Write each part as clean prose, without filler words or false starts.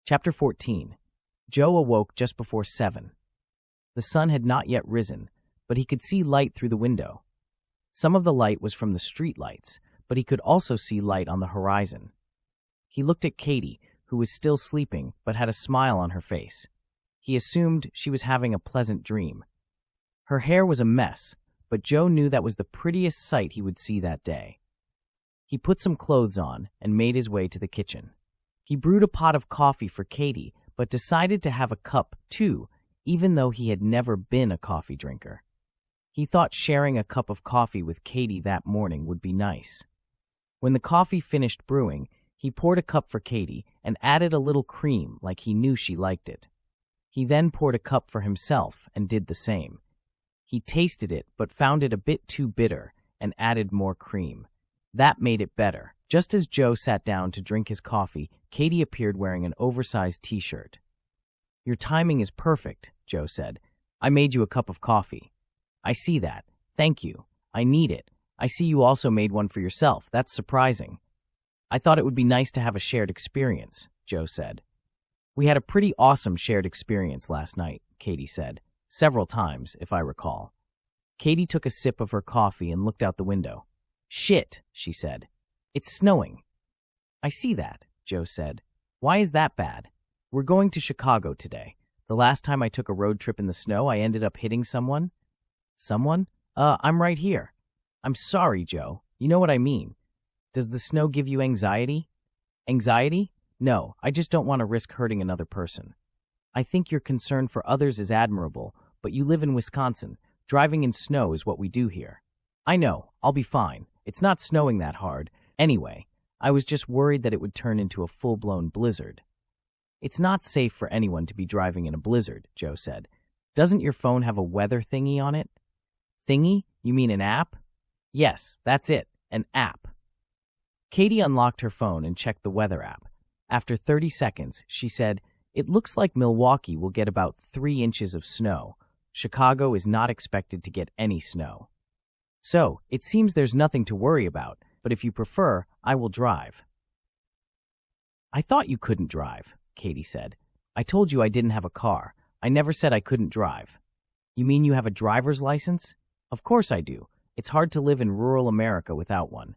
Chapter 14. Joe awoke just before 7. The sun had not yet risen, but he could see light through the window. Some of the light was from the street lights, but he could also see light on the horizon. He looked at Katie, who was still sleeping but had a smile on her face. He assumed she was having a pleasant dream. Her hair was a mess, but Joe knew that was the prettiest sight he would see that day. He put some clothes on and made his way to the kitchen. He brewed a pot of coffee for Katie, but decided to have a cup, too, even though he had never been a coffee drinker. He thought sharing a cup of coffee with Katie that morning would be nice. When the coffee finished brewing, he poured a cup for Katie and added a little cream like he knew she liked it. He then poured a cup for himself and did the same. He tasted it but found it a bit too bitter and added more cream. That made it better. Just as Joe sat down to drink his coffee, Katie appeared wearing an oversized t-shirt. "Your timing is perfect," Joe said. "I made you a cup of coffee." "I see that. Thank you. I need it. I see you also made one for yourself. That's surprising." "I thought it would be nice to have a shared experience," Joe said. "We had a pretty awesome shared experience last night," Katie said. "Several times, if I recall." Katie took a sip of her coffee and looked out the window. "Shit," she said. "It's snowing." "I see that," Joe said. "Why is that bad?" "We're going to Chicago today. The last time I took a road trip in the snow, I ended up hitting someone." "Someone? I'm right here." "I'm sorry, Joe. You know what I mean. Does the snow give you anxiety?" "Anxiety? No, I just don't want to risk hurting another person." "I think your concern for others is admirable, but you live in Wisconsin. Driving in snow is what we do here." "I know. I'll be fine. It's not snowing that hard. Anyway, I was just worried that it would turn into a full-blown blizzard." "It's not safe for anyone to be driving in a blizzard," Joe said. "Doesn't your phone have a weather thingy on it?" "Thingy? You mean an app?" "Yes, that's it, an app." Katie unlocked her phone and checked the weather app. After 30 seconds, she said, "It looks like Milwaukee will get about 3 inches of snow. Chicago is not expected to get any snow. So, it seems there's nothing to worry about, but if you prefer, I will drive." "I thought you couldn't drive," Katie said. "I told you I didn't have a car. I never said I couldn't drive." "You mean you have a driver's license?" "Of course I do. It's hard to live in rural America without one."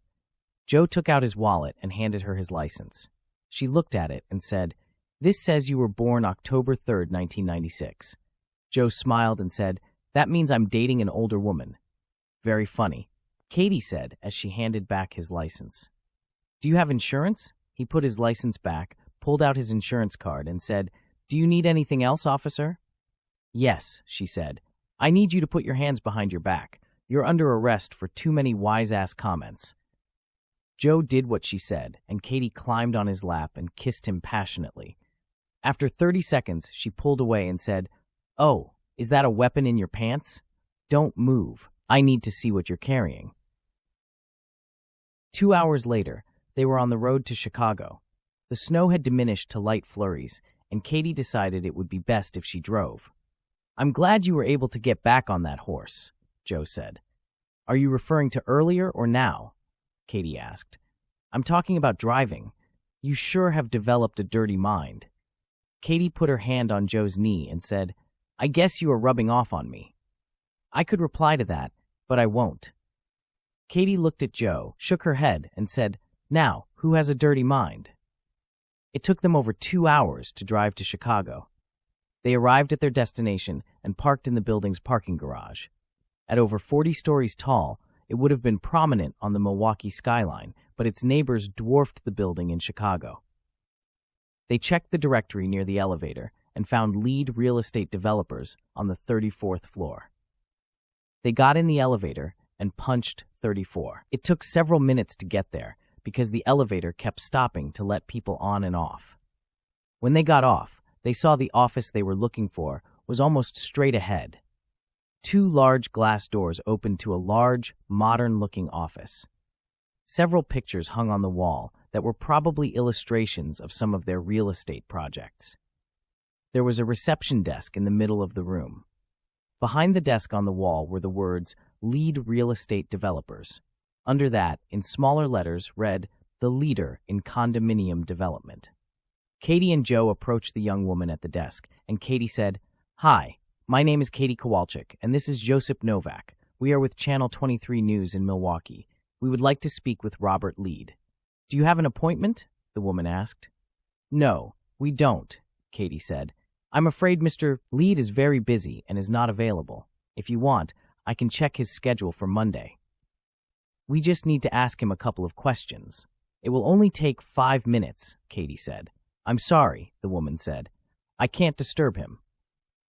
Joe took out his wallet and handed her his license. She looked at it and said, "This says you were born October 3rd, 1996. Joe smiled and said, "That means I'm dating an older woman." "Very funny," Katie said as she handed back his license. "Do you have insurance?" He put his license back, pulled out his insurance card, and said, "Do you need anything else, officer?" "Yes," she said. "I need you to put your hands behind your back. You're under arrest for too many wise-ass comments." Joe did what she said, and Katie climbed on his lap and kissed him passionately. After 30 seconds, she pulled away and said, "Oh, is that a weapon in your pants? Don't move. I need to see what you're carrying." 2 hours later, they were on the road to Chicago. The snow had diminished to light flurries, and Katie decided it would be best if she drove. "I'm glad you were able to get back on that horse," Joe said. "Are you referring to earlier or now?" Katie asked. "I'm talking about driving. You sure have developed a dirty mind." Katie put her hand on Joe's knee and said, "I guess you are rubbing off on me." "I could reply to that, but I won't." Katie looked at Joe, shook her head, and said, "Now, who has a dirty mind?" It took them over 2 hours to drive to Chicago. They arrived at their destination and parked in the building's parking garage. At over 40 stories tall, it would have been prominent on the Milwaukee skyline, but its neighbors dwarfed the building in Chicago. They checked the directory near the elevator and found Lead Real Estate Developers on the 34th floor. They got in the elevator and punched 34. It took several minutes to get there because the elevator kept stopping to let people on and off. When they got off, they saw the office they were looking for was almost straight ahead. 2 large glass doors opened to a large, modern-looking office. Several pictures hung on the wall that were probably illustrations of some of their real estate projects. There was a reception desk in the middle of the room. Behind the desk on the wall were the words, "Lead Real Estate Developers." Under that, in smaller letters, read, "The Leader in Condominium Development." Katie and Joe approached the young woman at the desk, and Katie said, "Hi, my name is Katie Kowalczyk, and this is Joseph Novak. We are with Channel 23 News in Milwaukee. We would like to speak with Robert Lead." "Do you have an appointment?" the woman asked. "No, we don't," Katie said. "I'm afraid Mr. Lead is very busy and is not available. If you want, I can check his schedule for Monday." "We just need to ask him a couple of questions. It will only take 5 minutes," Katie said. "I'm sorry," the woman said. "I can't disturb him."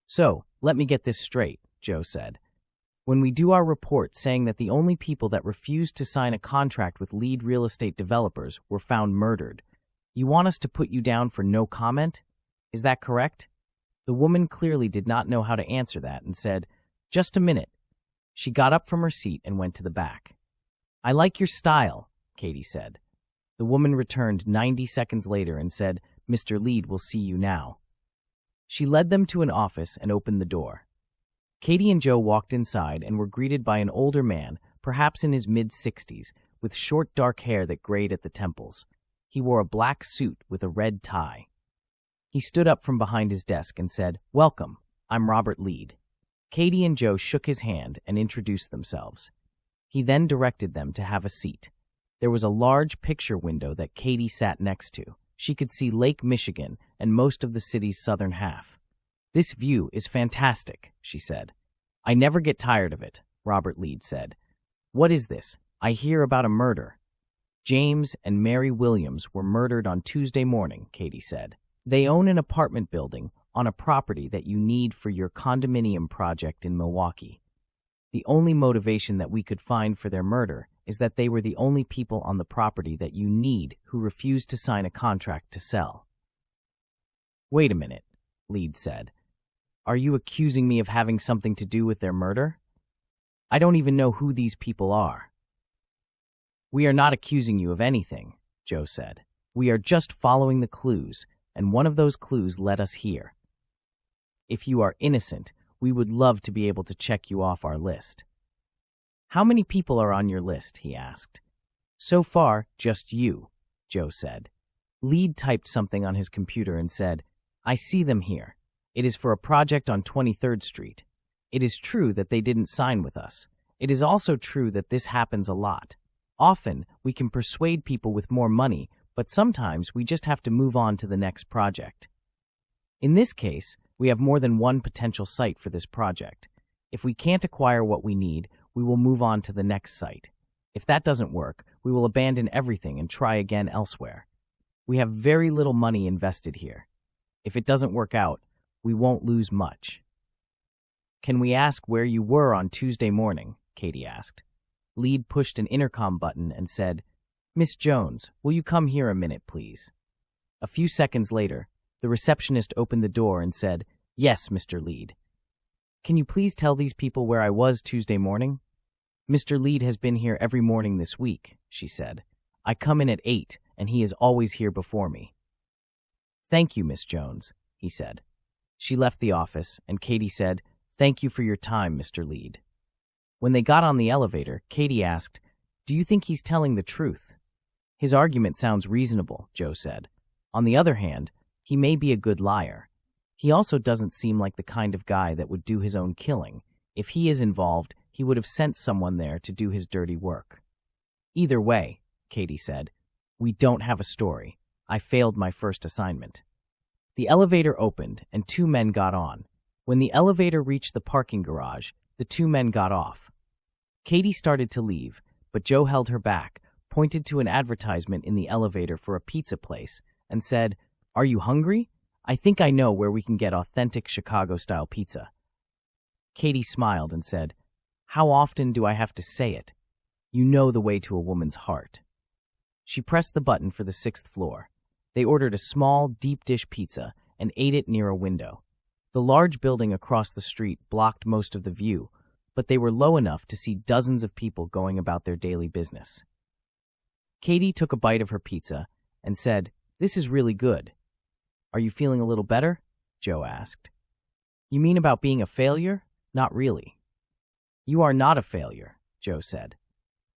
"So, let me get this straight," Joe said. "When we do our report saying that the only people that refused to sign a contract with Lead real estate developers were found murdered, you want us to put you down for no comment? Is that correct?" The woman clearly did not know how to answer that and said, "Just a minute." She got up from her seat and went to the back. "I like your style," Katie said. The woman returned 90 seconds later and said, "Mr. Lead will see you now." She led them to an office and opened the door. Katie and Joe walked inside and were greeted by an older man, perhaps in his mid-60s, with short dark hair that grayed at the temples. He wore a black suit with a red tie. He stood up from behind his desk and said, "Welcome, I'm Robert Lead." Katie and Joe shook his hand and introduced themselves. He then directed them to have a seat. There was a large picture window that Katie sat next to. She could see Lake Michigan and most of the city's southern half. "This view is fantastic," she said. "I never get tired of it," Robert Lead said. "What is this? I hear about a murder." "James and Mary Williams were murdered on Tuesday morning," Katie said. "They own an apartment building on a property that you need for your condominium project in Milwaukee. The only motivation that we could find for their murder is that they were the only people on the property that you need who refused to sign a contract to sell." "Wait a minute," Lead said. "Are you accusing me of having something to do with their murder? I don't even know who these people are." "We are not accusing you of anything," Joe said. "We are just following the clues, and one of those clues led us here. If you are innocent, we would love to be able to check you off our list." "How many people are on your list?" he asked. "So far, just you," Joe said. Lead typed something on his computer and said, "I see them here. It is for a project on 23rd Street. It is true that they didn't sign with us. It is also true that this happens a lot. Often, we can persuade people with more money, but sometimes we just have to move on to the next project. In this case, we have more than one potential site for this project. If we can't acquire what we need, we will move on to the next site. If that doesn't work, we will abandon everything and try again elsewhere. We have very little money invested here. If it doesn't work out, we won't lose much." "Can we ask where you were on Tuesday morning?" Katie asked. Lead pushed an intercom button and said, "Miss Jones, will you come here a minute, please?" A few seconds later, the receptionist opened the door and said, "Yes, Mr. Lead." "Can you please tell these people where I was Tuesday morning?" "Mr. Lead has been here every morning this week," she said. "I come in at 8, and he is always here before me." "Thank you, Miss Jones," he said. She left the office, and Katie said, "Thank you for your time, Mr. Lead." When they got on the elevator, Katie asked, "Do you think he's telling the truth?" "His argument sounds reasonable," Joe said. "On the other hand, he may be a good liar. He also doesn't seem like the kind of guy that would do his own killing. If he is involved, he would have sent someone there to do his dirty work." "Either way," Katie said, "we don't have a story. I failed my first assignment." The elevator opened, and 2 men got on. When the elevator reached the parking garage, the 2 men got off. Katie started to leave, but Joe held her back, pointed to an advertisement in the elevator for a pizza place, and said, "Are you hungry? I think I know where we can get authentic Chicago-style pizza." Katie smiled and said, "How often do I have to say it? You know the way to a woman's heart." She pressed the button for the 6th floor. They ordered a small, deep-dish pizza and ate it near a window. The large building across the street blocked most of the view, but they were low enough to see dozens of people going about their daily business. Katie took a bite of her pizza and said, "This is really good." "Are you feeling a little better?" Joe asked. "You mean about being a failure? Not really." "You are not a failure," Joe said.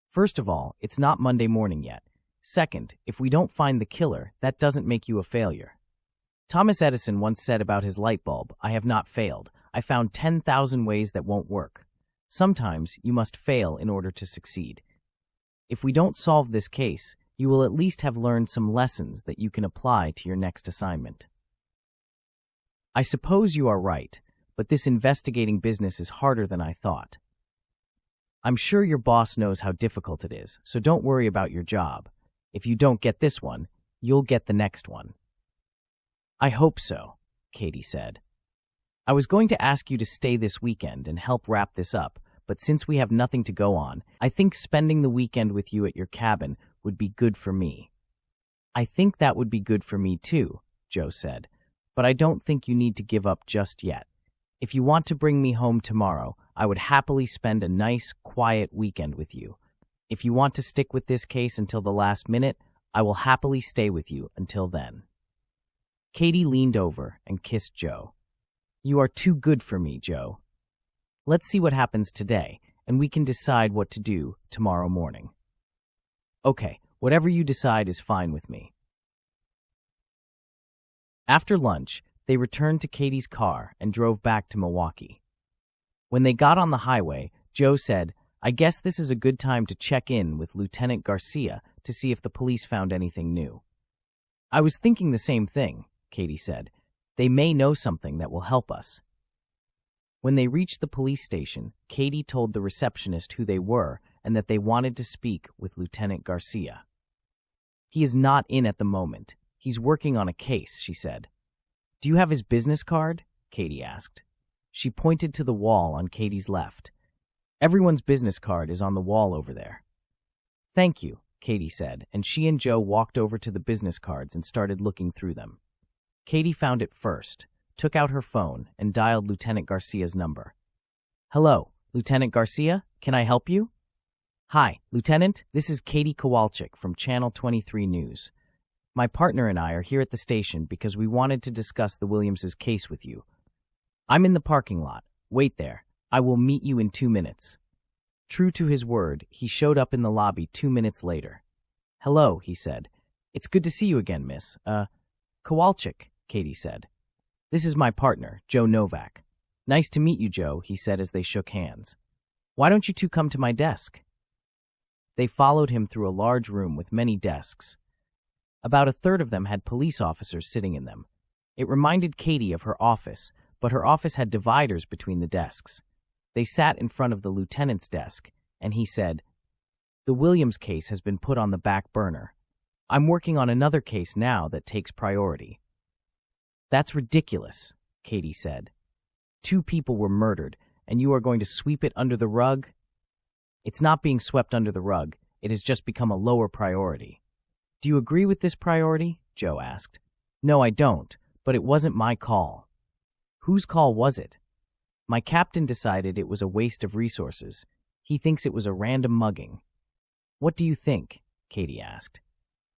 "First of all, it's not Monday morning yet. Second, if we don't find the killer, that doesn't make you a failure." Thomas Edison once said about his light bulb, "I have not failed. I found 10,000 ways that won't work." Sometimes you must fail in order to succeed. If we don't solve this case, you will at least have learned some lessons that you can apply to your next assignment. I suppose you are right, but this investigating business is harder than I thought. I'm sure your boss knows how difficult it is, so don't worry about your job. If you don't get this one, you'll get the next one. I hope so, Katie said. I was going to ask you to stay this weekend and help wrap this up, but since we have nothing to go on, I think spending the weekend with you at your cabin would be good for me. I think that would be good for me too, Joe said, but I don't think you need to give up just yet. If you want to bring me home tomorrow, I would happily spend a nice, quiet weekend with you. If you want to stick with this case until the last minute, I will happily stay with you until then. Katie leaned over and kissed Joe. You are too good for me, Joe. Let's see what happens today, and we can decide what to do tomorrow morning. Okay, whatever you decide is fine with me. After lunch, they returned to Katie's car and drove back to Milwaukee. When they got on the highway, Joe said, I guess this is a good time to check in with Lieutenant Garcia to see if the police found anything new. I was thinking the same thing, Katie said. They may know something that will help us. When they reached the police station, Katie told the receptionist who they were and that they wanted to speak with Lieutenant Garcia. He is not in at the moment. He's working on a case, she said. Do you have his business card? Katie asked. She pointed to the wall on Katie's left. Everyone's business card is on the wall over there. Thank you, Katie said, and she and Joe walked over to the business cards and started looking through them. Katie found it first, took out her phone, and dialed Lieutenant Garcia's number. Hello, Lieutenant Garcia, can I help you? Hi, Lieutenant, this is Katie Kowalczyk from Channel 23 News. My partner and I are here at the station because we wanted to discuss the Williams' case with you. I'm in the parking lot. Wait there. I will meet you in 2 minutes. True to his word, he showed up in the lobby 2 minutes later. Hello, he said. It's good to see you again, miss. Kowalczyk, Katie said. This is my partner, Joe Novak. Nice to meet you, Joe, he said as they shook hands. Why don't you two come to my desk? They followed him through a large room with many desks. About a third of them had police officers sitting in them. It reminded Katie of her office, but her office had dividers between the desks. They sat in front of the lieutenant's desk, and he said, The Williams case has been put on the back burner. I'm working on another case now that takes priority. That's ridiculous, Katie said. 2 people were murdered, and you are going to sweep it under the rug? It's not being swept under the rug. It has just become a lower priority. Do you agree with this priority? Joe asked. No, I don't, but it wasn't my call. Whose call was it? My captain decided it was a waste of resources. He thinks it was a random mugging. What do you think? Katie asked.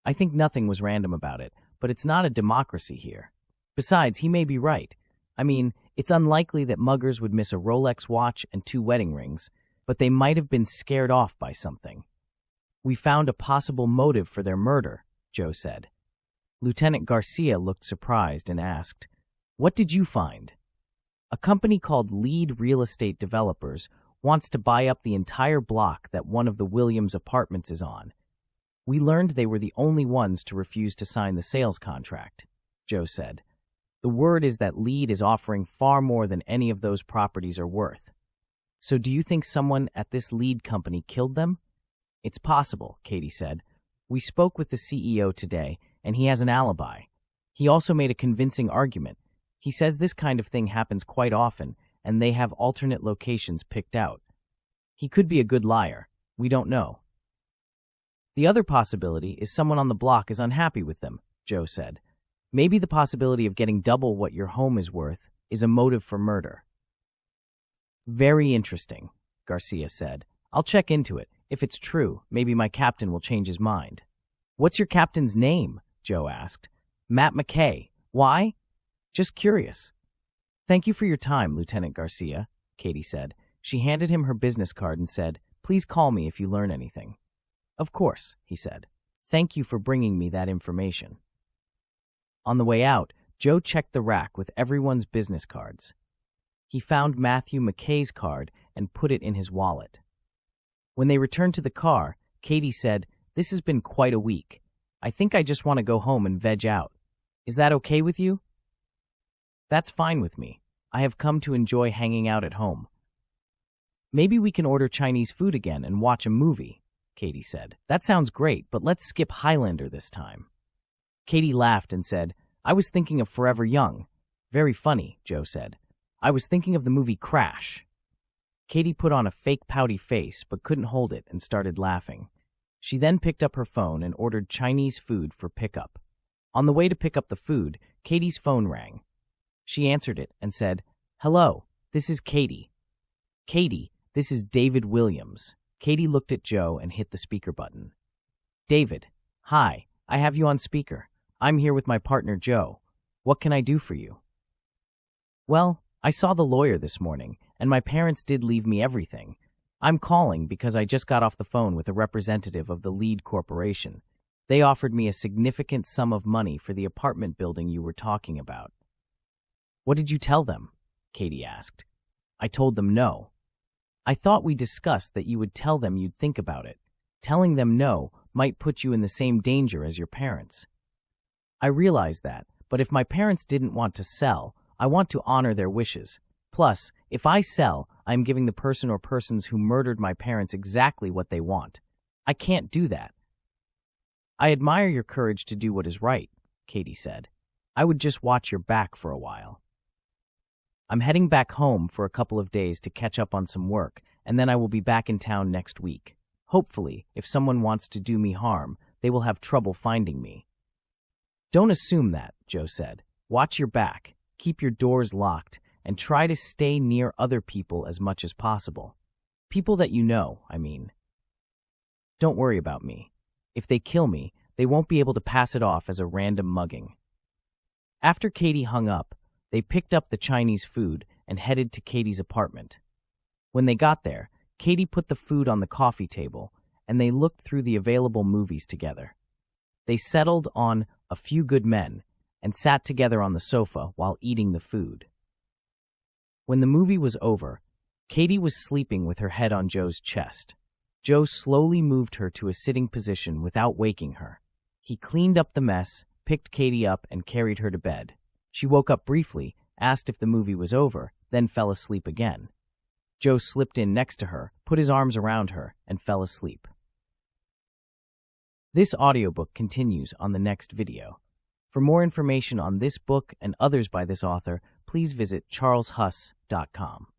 I think nothing was random about it, but it's not a democracy here. Besides, he may be right. I mean, it's unlikely that muggers would miss a Rolex watch and 2 wedding rings, but they might have been scared off by something. We found a possible motive for their murder, Joe said. Lieutenant Garcia looked surprised and asked, What did you find? A company called Lead Real Estate Developers wants to buy up the entire block that one of the Williams apartments is on. We learned they were the only ones to refuse to sign the sales contract, Joe said. The word is that Lead is offering far more than any of those properties are worth. So do you think someone at this Lead company killed them? It's possible, Katie said. We spoke with the CEO today, and he has an alibi. He also made a convincing argument. He says this kind of thing happens quite often, and they have alternate locations picked out. He could be a good liar. We don't know. The other possibility is someone on the block is unhappy with them, Joe said. Maybe the possibility of getting double what your home is worth is a motive for murder. Very interesting, Garcia said. I'll check into it. If it's true, maybe my captain will change his mind. What's your captain's name? Joe asked. Matt McKay. Why? Just curious. Thank you for your time, Lieutenant Garcia, Katie said. She handed him her business card and said, Please call me if you learn anything. Of course, he said. Thank you for bringing me that information. On the way out, Joe checked the rack with everyone's business cards. He found Matthew McKay's card and put it in his wallet. When they returned to the car, Katie said, "This has been quite a week. I think I just want to go home and veg out. Is that okay with you?" "That's fine with me. I have come to enjoy hanging out at home." "Maybe we can order Chinese food again and watch a movie," Katie said. "That sounds great, but let's skip Highlander this time." Katie laughed and said, "I was thinking of Forever Young." "Very funny," Joe said. "I was thinking of the movie Crash." Katie put on a fake pouty face but couldn't hold it and started laughing. She then picked up her phone and ordered Chinese food for pickup. On the way to pick up the food, Katie's phone rang. She answered it and said, "Hello, this is Katie." "Katie, this is David Williams." Katie looked at Joe and hit the speaker button. "David, hi, I have you on speaker. I'm here with my partner Joe. What can I do for you?" "Well, I saw the lawyer this morning, and my parents did leave me everything. I'm calling because I just got off the phone with a representative of the Lead Corporation. They offered me a significant sum of money for the apartment building you were talking about." "What did you tell them?" Katie asked. "I told them no." "I thought we discussed that you would tell them you'd think about it. Telling them no might put you in the same danger as your parents." "I realize that, but if my parents didn't want to sell, I want to honor their wishes. Plus, if I sell, I am giving the person or persons who murdered my parents exactly what they want. I can't do that." "I admire your courage to do what is right," Katie said. "I would just watch your back for a while." "I'm heading back home for a couple of days to catch up on some work, and then I will be back in town next week. Hopefully, if someone wants to do me harm, they will have trouble finding me." "Don't assume that," Joe said. "Watch your back, keep your doors locked, and try to stay near other people as much as possible. People that you know, I mean. Don't worry about me. If they kill me, they won't be able to pass it off as a random mugging." After Katie hung up, they picked up the Chinese food and headed to Katie's apartment. When they got there, Katie put the food on the coffee table, and they looked through the available movies together. They settled on A Few Good Men and sat together on the sofa while eating the food. When the movie was over, Katie was sleeping with her head on Joe's chest. Joe slowly moved her to a sitting position without waking her. He cleaned up the mess, picked Katie up, and carried her to bed. She woke up briefly, asked if the movie was over, then fell asleep again. Joe slipped in next to her, put his arms around her, and fell asleep. This audiobook continues on the next video. For more information on this book and others by this author, please visit charleshuss.com.